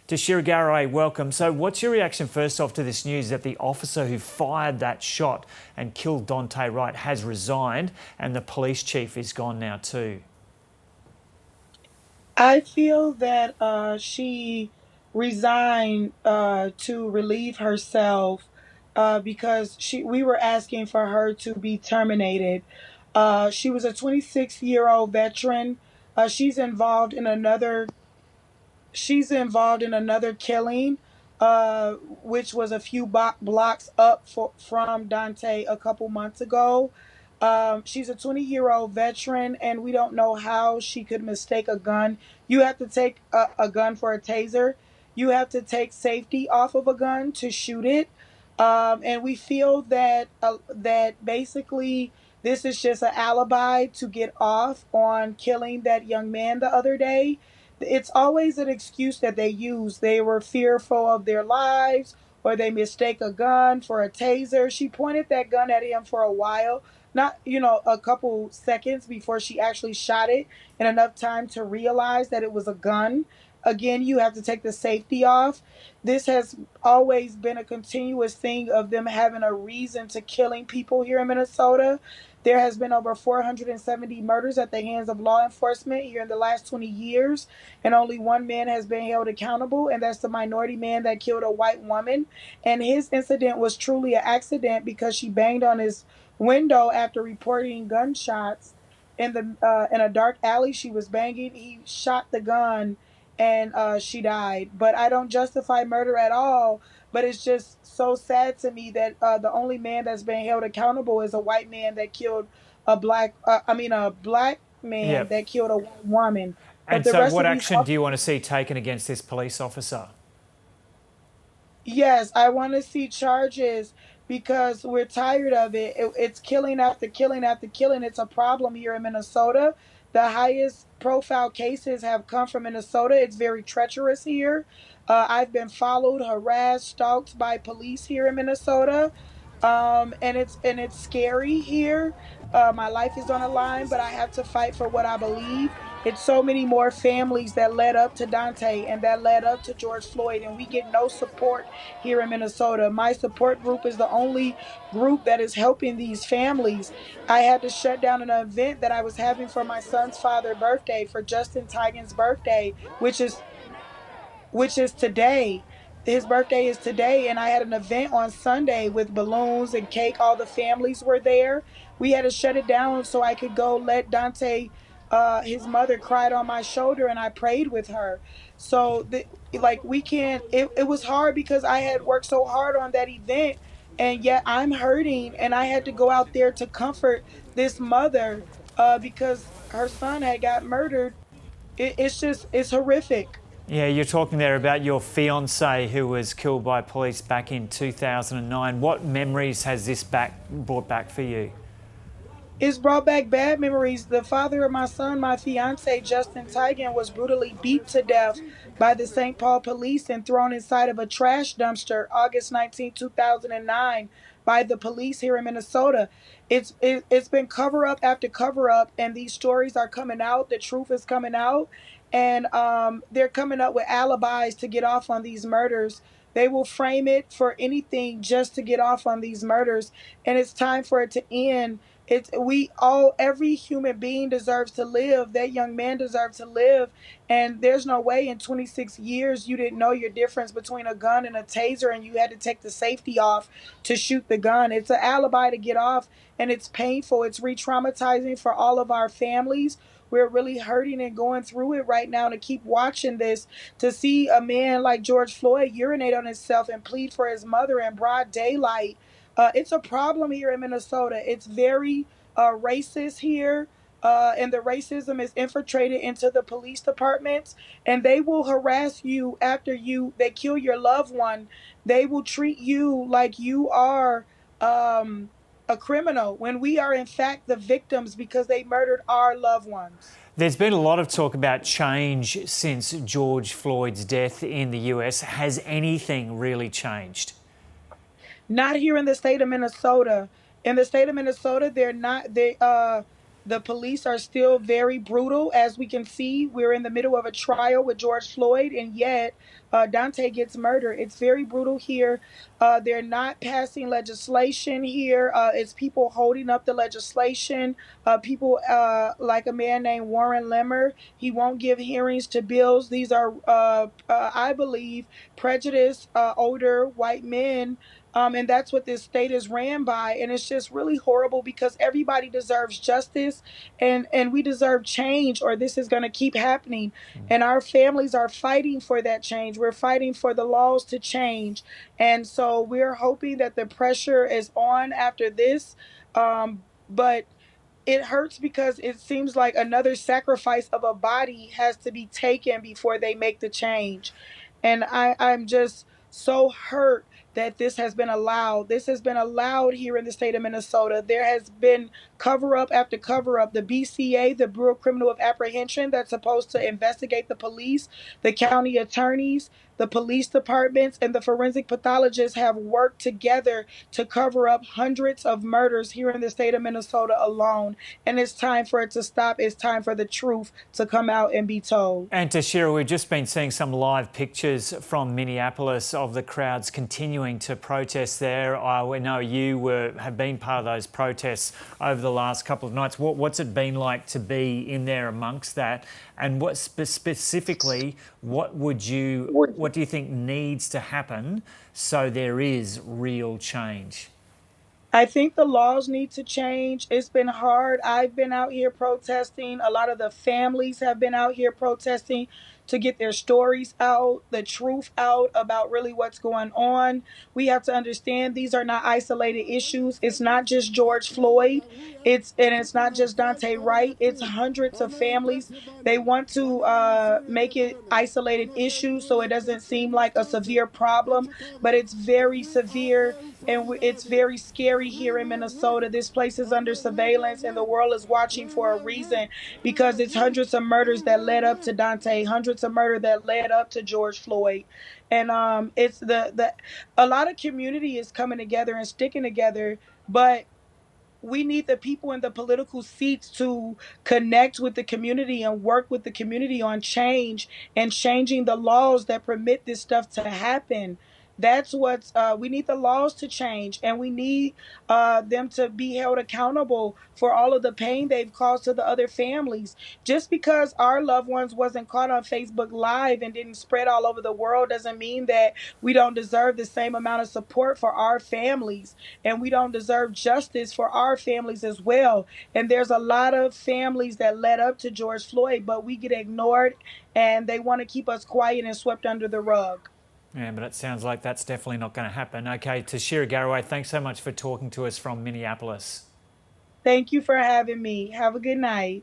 Tashira Garay, welcome. So what's your reaction first off to this news that the officer who fired that shot and killed Daunte Wright has resigned and the police chief is gone now too? I feel that she resigned to relieve herself because we were asking for her to be terminated. She was a 26-year-old veteran. She's involved in another killing, which was a few blocks up from Dante a couple months ago. She's a 20-year-old veteran, and we don't know how she could mistake a gun. You have to take a gun for a taser. You have to take safety off of a gun to shoot it. And we feel that basically this is just an alibi to get off on killing that young man the other day. It's always an excuse that they use. They were fearful of their lives, or they mistake a gun for a taser. She pointed that gun at him for a while, not, a couple seconds before she actually shot it, and enough time to realize that it was a gun. Again, you have to take the safety off. This has always been a continuous thing of them having a reason to killing people here in Minnesota. There has been over 470 murders at the hands of law enforcement here in the last 20 years, and only one man has been held accountable, and that's the minority man that killed a white woman. And his incident was truly an accident because she banged on his window after reporting gunshots in a dark alley. She was banging. He shot the gun, and she died. But I don't justify murder at all. But it's just so sad to me that the only man that's been held accountable is a white man that killed a black man Yep. that killed a white woman. But And the so rest what of these, action do you want to see taken against this police officer? yes, I want to see charges because we're tired of it's killing after killing after killing. It's a problem here in Minnesota. The highest profile cases have come from Minnesota. It's very treacherous here. I've been followed, harassed, stalked by police here in Minnesota. And it's scary here. My life is on the line, but I have to fight for what I believe. It's so many more families that led up to Dante and that led up to George Floyd, and we get no support here in Minnesota. My support group is the only group that is helping these families. I had to shut down an event that I was having for my son's father's birthday, for Justin Tigan's birthday, which is today. His birthday is today, and I had an event on Sunday with balloons and cake. All the families were there. We had to shut it down so I could go let Dante. His mother cried on my shoulder, and I prayed with her. Like, we can't. It was hard because I had worked so hard on that event, and yet I'm hurting, and I had to go out there to comfort this mother because her son had got murdered. It's horrific. Yeah, you're talking there about your fiance who was killed by police back in 2009. What memories has this brought back for you? It's brought back bad memories. The father of my son, my fiance, Justin Tigan, was brutally beat to death by the St. Paul police and thrown inside of a trash dumpster August 19, 2009 by the police here in Minnesota. It's been cover up after cover up, and these stories are coming out. The truth is coming out, and they're coming up with alibis to get off on these murders. They will frame it for anything just to get off on these murders, and it's time for it to end. Every human being deserves to live. That young man deserves to live, and there's no way in 26 years you didn't know your difference between a gun and a taser, and you had to take the safety off to shoot the gun. It's an alibi to get off, and it's painful. It's re-traumatizing for all of our families. We're really hurting and going through it right now, to keep watching this, to see a man like George Floyd urinate on himself and plead for his mother in broad daylight. It's a problem here in Minnesota. It's very racist here. And the racism is infiltrated into the police departments, and they will harass you after they kill your loved one. They will treat you like you are um, a criminal when we are in fact the victims because they murdered our loved ones. There's been a lot of talk about change since George Floyd's death in the US. Has anything really changed? Not here in the state of Minnesota. In the state of Minnesota, they're not. The police are still very brutal. As we can see, we're in the middle of a trial with George Floyd, and yet Daunte gets murdered. It's very brutal here. They're not passing legislation here. It's people holding up the legislation. People like a man named Warren Lemmer. He won't give hearings to bills. These are, I believe, prejudiced older white men, and that's what this state is ran by. And it's just really horrible because everybody deserves justice, and we deserve change, or this is going to keep happening. And our families are fighting for that change. We're fighting for the laws to change. And so we're hoping that the pressure is on after this. But it hurts because it seems like another sacrifice of a body has to be taken before they make the change. And I'm just so hurt that this has been allowed. This has been allowed here in the state of Minnesota. There has been cover up after cover up. The BCA, the Bureau of Criminal of Apprehension, that's supposed to investigate the police, the county attorneys, the police departments, and the forensic pathologists have worked together to cover up hundreds of murders here in the state of Minnesota alone. And it's time for it to stop. It's time for the truth to come out and be told. And Tashira, we've just been seeing some live pictures from Minneapolis of the crowds continuing to protest there. We know you have been part of those protests over the last couple of nights. What's it been like to be in there amongst that? And what specifically, what do you think needs to happen so there is real change? I think the laws need to change. It's been hard. I've been out here protesting. A lot of the families have been out here protesting to get their stories out, the truth out about really what's going on. We have to understand these are not isolated issues. It's not just George Floyd. It's not just Daunte Wright. It's hundreds of families. They want to make it isolated issues so it doesn't seem like a severe problem, but it's very severe, and it's very scary here in Minnesota. This place is under surveillance, and the world is watching for a reason, because it's hundreds of murders that led up to Daunte, hundreds of murder that led up to George Floyd. And it's the a lot of community is coming together and sticking together, but we need the people in the political seats to connect with the community and work with the community on change and changing the laws that permit this stuff to happen. That's what we need, the laws to change, and we need them to be held accountable for all of the pain they've caused to the other families. Just because our loved ones wasn't caught on Facebook Live and didn't spread all over the world doesn't mean that we don't deserve the same amount of support for our families, and we don't deserve justice for our families as well. And there's a lot of families that led up to George Floyd, but we get ignored, and they want to keep us quiet and swept under the rug. Yeah, but it sounds like that's definitely not going to happen. Okay, Tashira Garraway, thanks so much for talking to us from Minneapolis. Thank you for having me. Have a good night.